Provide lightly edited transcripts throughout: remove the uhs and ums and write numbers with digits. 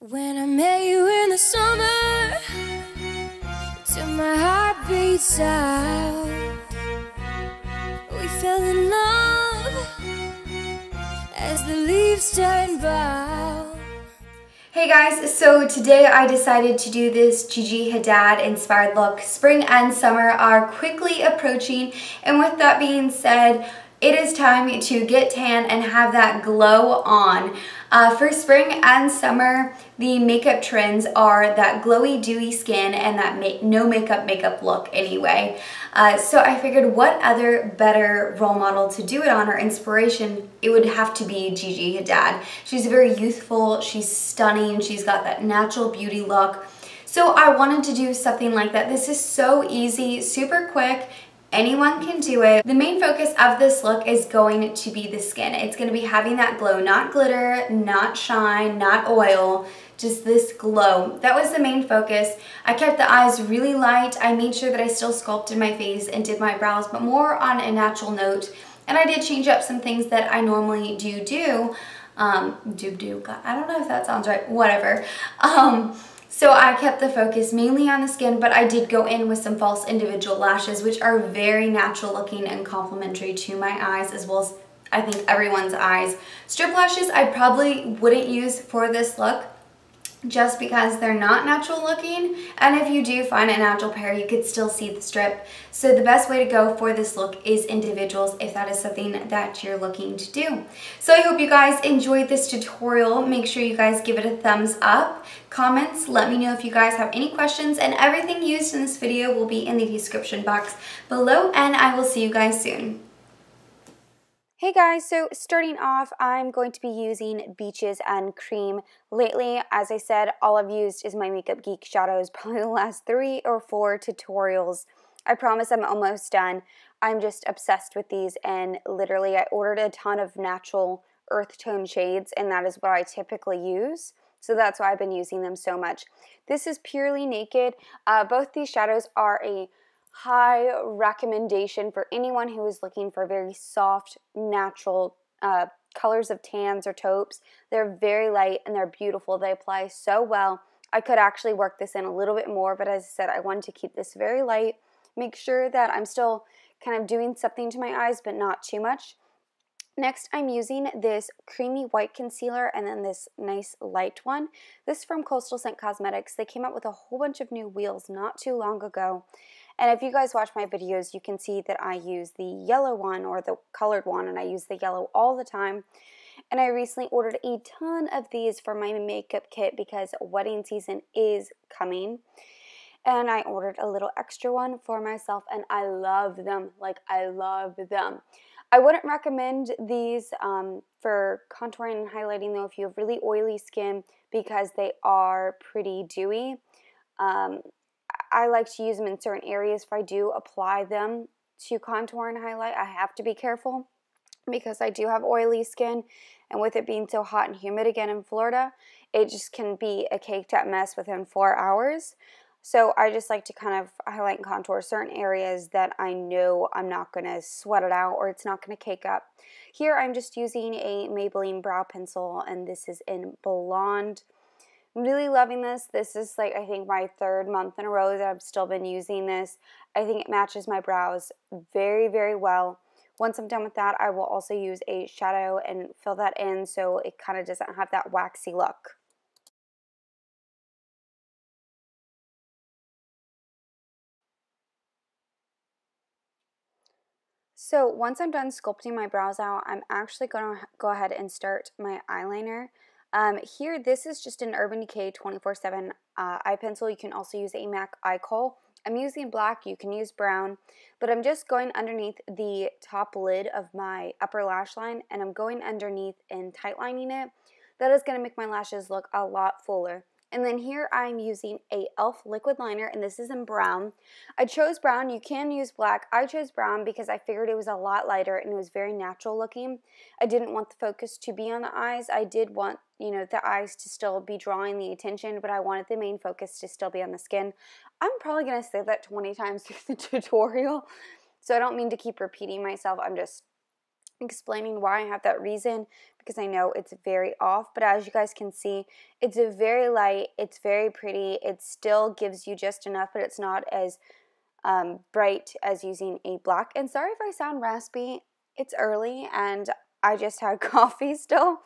When I met you in the summer, till my heart beats out, we fell in love as the leaves turn brown. Hey guys, so today I decided to do this Gigi Hadid inspired look. Spring and summer are quickly approaching, and with that being said, it is time to get tan and have that glow on. For spring and summer, the makeup trends are that glowy, dewy skin and that no makeup look anyway. So I figured what other better role model to do it on, or inspiration, it would have to be Gigi Hadid. She's very youthful, she's stunning, she's got that natural beauty look. So I wanted to do something like that. This is so easy, super quick. Anyone can do it. The main focus of this look is going to be the skin. It's going to be having that glow, not glitter, not shine, not oil, just this glow. That was the main focus. I kept the eyes really light. I made sure that I still sculpted my face and did my brows, but more on a natural note. And I did change up some things that I normally do. I don't know if that sounds right, whatever. So I kept the focus mainly on the skin, but I did go in with some false individual lashes, which are very natural looking and complementary to my eyes, as well as I think everyone's eyes. Strip lashes I probably wouldn't use for this look, just because they're not natural looking, and if you do find a natural pair, you could still see the strip. So the best way to go for this look is individuals, if that is something that you're looking to do. So I hope you guys enjoyed this tutorial. Make sure you guys give it a thumbs up. Comments, let me know if you guys have any questions, and everything used in this video will be in the description box below, and I will see you guys soon. Hey guys, so starting off, I'm going to be using Beaches and Cream. Lately, as I said, all I've used is my Makeup Geek shadows, probably the last 3 or 4 tutorials. I promise I'm almost done. I'm just obsessed with these, and literally I ordered a ton of natural earth tone shades, and that is what I typically use. So that's why I've been using them so much. This is Purely Naked. Both these shadows are a high recommendation for anyone who is looking for very soft, natural colors of tans or taupes. They're very light and they're beautiful. They apply so well. I could actually work this in a little bit more, but as I said, I wanted to keep this very light. Make sure that I'm still kind of doing something to my eyes, but not too much. Next, I'm using this creamy white concealer and then this nice light one. This is from Coastal Scent Cosmetics. They came out with a whole bunch of new wheels not too long ago. And if you guys watch my videos, you can see that I use the yellow one or the colored one, and I use the yellow all the time. And I recently ordered a ton of these for my makeup kit because wedding season is coming. And I ordered a little extra one for myself, and I love them. Like, I love them. I wouldn't recommend these for contouring and highlighting, though, if you have really oily skin, because they are pretty dewy. I like to use them in certain areas. If I do apply them to contour and highlight, I have to be careful because I do have oily skin, and with it being so hot and humid again in Florida, it just can be a caked up mess within 4 hours. So I just like to kind of highlight and contour certain areas that I know I'm not going to sweat it out or it's not going to cake up. Here I'm just using a Maybelline brow pencil, and this is in Blonde. I'm really loving this. This is like, I think, my 3rd month in a row that I've still been using this. I think it matches my brows very, very well. Once I'm done with that, I will also use a shadow and fill that in so it kind of doesn't have that waxy look. So once I'm done sculpting my brows out, I'm actually going to go ahead and start my eyeliner. Here, this is just an Urban Decay 24/7 eye pencil. You can also use a MAC eye kohl. I'm using black, you can use brown, but I'm just going underneath the top lid of my upper lash line, and I'm going underneath and tightlining it. That is going to make my lashes look a lot fuller. And then here I'm using a e.l.f. liquid liner, and this is in brown. I chose brown. You can use black. I chose brown because I figured it was a lot lighter and it was very natural looking. I didn't want the focus to be on the eyes. I did want, you know, the eyes to still be drawing the attention, but I wanted the main focus to still be on the skin. I'm probably going to say that 20 times through the tutorial, so I don't mean to keep repeating myself. I'm just explaining why I have that reason, because I know it's very off, but as you guys can see, it's a very light, it's very pretty, it still gives you just enough, but it's not as bright as using a black. And sorry if I sound raspy, it's early and I just had coffee still.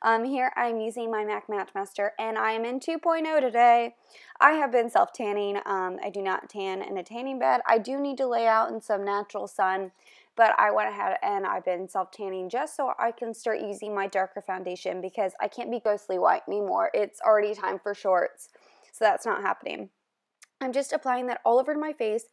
Here I'm using my MAC Matchmaster, and I am in 2.0 today. I have been self-tanning. I do not tan in a tanning bed. I do need to lay out in some natural sun, but I went ahead and I've been self-tanning just so I can start using my darker foundation, because I can't be ghostly white anymore. It's already time for shorts, so that's not happening. I'm just applying that all over my face.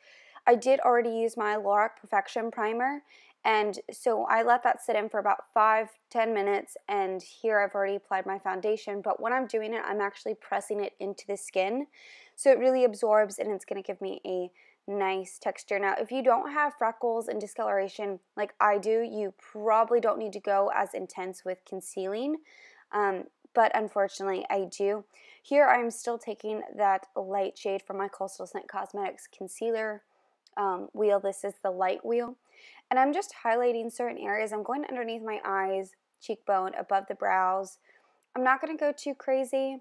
I did already use my Lorac Porefection primer, and so I let that sit in for about 5-10 minutes, and here I've already applied my foundation, but when I'm doing it, I'm actually pressing it into the skin, so it really absorbs and it's going to give me a nice texture. Now, if you don't have freckles and discoloration like I do, you probably don't need to go as intense with concealing, but unfortunately I do. Here I'm still taking that light shade from my Coastal Scent Cosmetics concealer wheel. This is the light wheel, and I'm just highlighting certain areas. I'm going underneath my eyes, cheekbone, above the brows. I'm not going to go too crazy,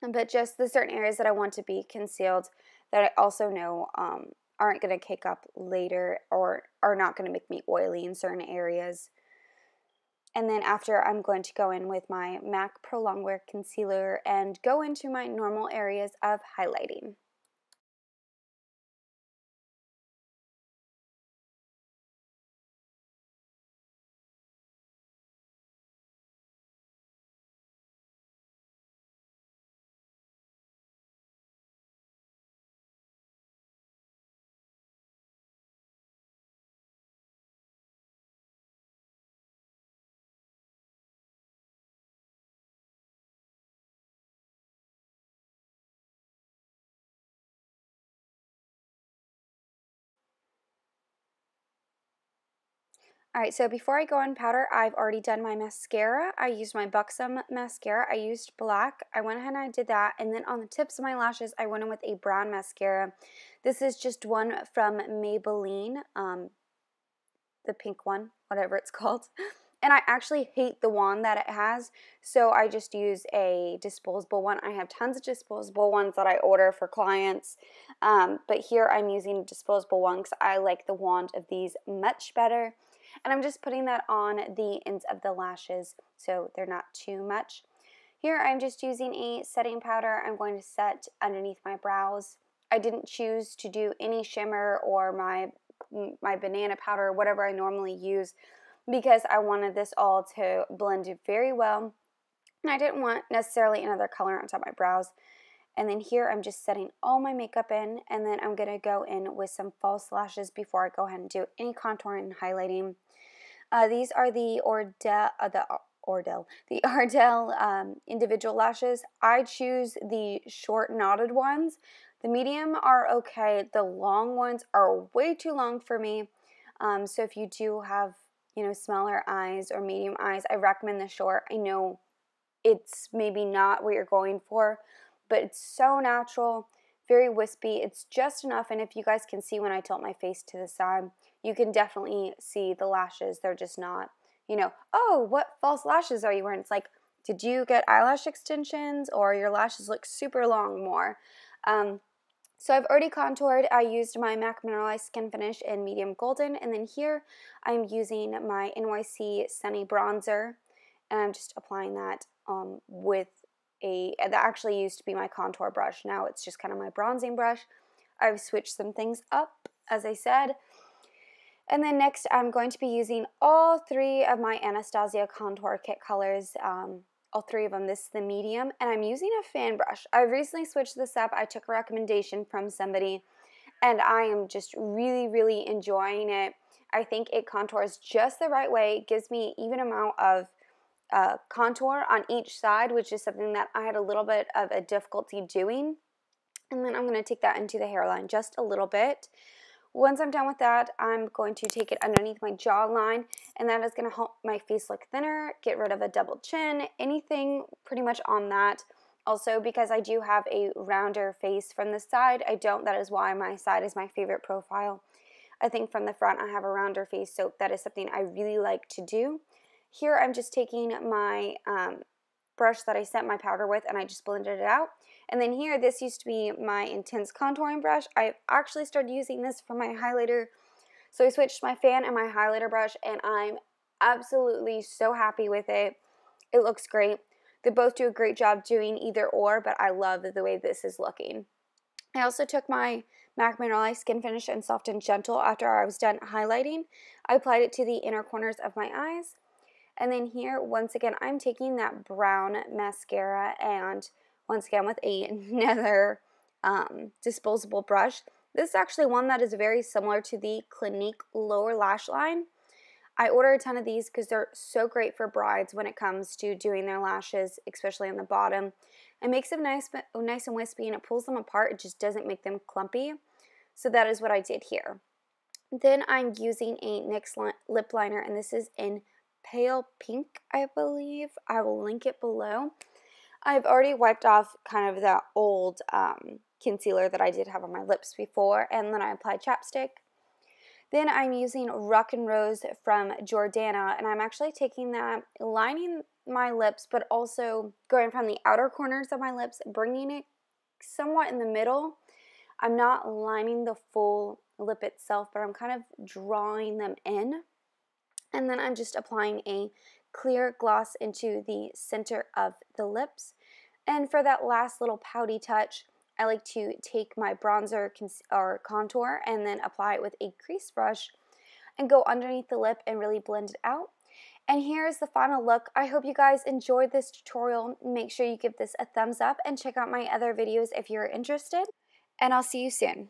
but just the certain areas that I want to be concealed that I also know aren't going to cake up later or are not going to make me oily in certain areas. And then after, I'm going to go in with my MAC Prolong Wear Concealer and go into my normal areas of highlighting. Alright, so before I go on powder, I've already done my mascara. I used my Buxom mascara. I used black. I went ahead and I did that. And then on the tips of my lashes, I went in with a brown mascara. This is just one from Maybelline, the pink one, whatever it's called. And I actually hate the wand that it has, so I just use a disposable one. I have tons of disposable ones that I order for clients, but here I'm using a disposable one because I like the wand of these much better. And I'm just putting that on the ends of the lashes so they're not too much. Here I'm just using a setting powder. I'm going to set underneath my brows. I didn't choose to do any shimmer or my banana powder, whatever I normally use, because I wanted this all to blend very well. And I didn't want necessarily another color on top of my brows. And then here I'm just setting all my makeup in, and then I'm going to go in with some false lashes before I go ahead and do any contouring and highlighting. These are the Ardell individual lashes. I choose the short knotted ones. The medium are okay. The long ones are way too long for me. So if you do have, smaller eyes or medium eyes, I recommend the short. I know it's maybe not what you're going for, but it's so natural, very wispy. It's just enough, and if you guys can see when I tilt my face to the side, you can definitely see the lashes. They're just not, oh, what false lashes are you wearing? It's like, did you get eyelash extensions or your lashes look super long more? So I've already contoured. I used my MAC Mineralize Skin Finish in medium golden, and then here I'm using my NYC Sunny Bronzer, and I'm just applying that with that actually used to be my contour brush. Now it's just kind of my bronzing brush. I've switched some things up, as I said. And then next I'm going to be using all three of my Anastasia Contour Kit colors, all three of them. This is the medium, and I'm using a fan brush. I've recently switched this up. I took a recommendation from somebody, and I am just really, really enjoying it. I think it contours just the right way. It gives me even amount of contour on each side, which is something that I had a little bit of a difficulty doing. And then I'm going to take that into the hairline just a little bit. Once I'm done with that, I'm going to take it underneath my jawline, and that is going to help my face look thinner, get rid of a double chin, anything pretty much on that. Also, because I do have a rounder face from the side, that is why my side is my favorite profile. I think from the front I have a rounder face, so that is something I really like to do. Here I'm just taking my brush that I set my powder with, and I just blended it out. And then here, this used to be my intense contouring brush. I actually started using this for my highlighter, so I switched my fan and my highlighter brush, and I'm absolutely so happy with it. It looks great. They both do a great job doing either or, but I love the way this is looking. I also took my MAC Mineralize Skin Finish in Soft and Gentle after I was done highlighting. I applied it to the inner corners of my eyes. And then here, once again, I'm taking that brown mascara, and once again with another disposable brush. This is actually one that is very similar to the Clinique lower lash line. I ordered a ton of these because they're so great for brides when it comes to doing their lashes, especially on the bottom. It makes them nice and wispy, and it pulls them apart. It just doesn't make them clumpy. So that is what I did here. Then I'm using a NYX lip liner, and this is in Pale Pink, I believe. I will link it below. I've already wiped off kind of the old concealer that I did have on my lips before, and then I applied chapstick. Then I'm using Rockin Rose from Jordana, and I'm actually taking that, lining my lips, but also going from the outer corners of my lips, bringing it somewhat in the middle. I'm not lining the full lip itself, but I'm kind of drawing them in. And then I'm just applying a clear gloss into the center of the lips. And for that last little pouty touch, I like to take my bronzer or contour and then apply it with a crease brush and go underneath the lip and really blend it out. And here's the final look. I hope you guys enjoyed this tutorial. Make sure you give this a thumbs up and check out my other videos if you're interested. And I'll see you soon.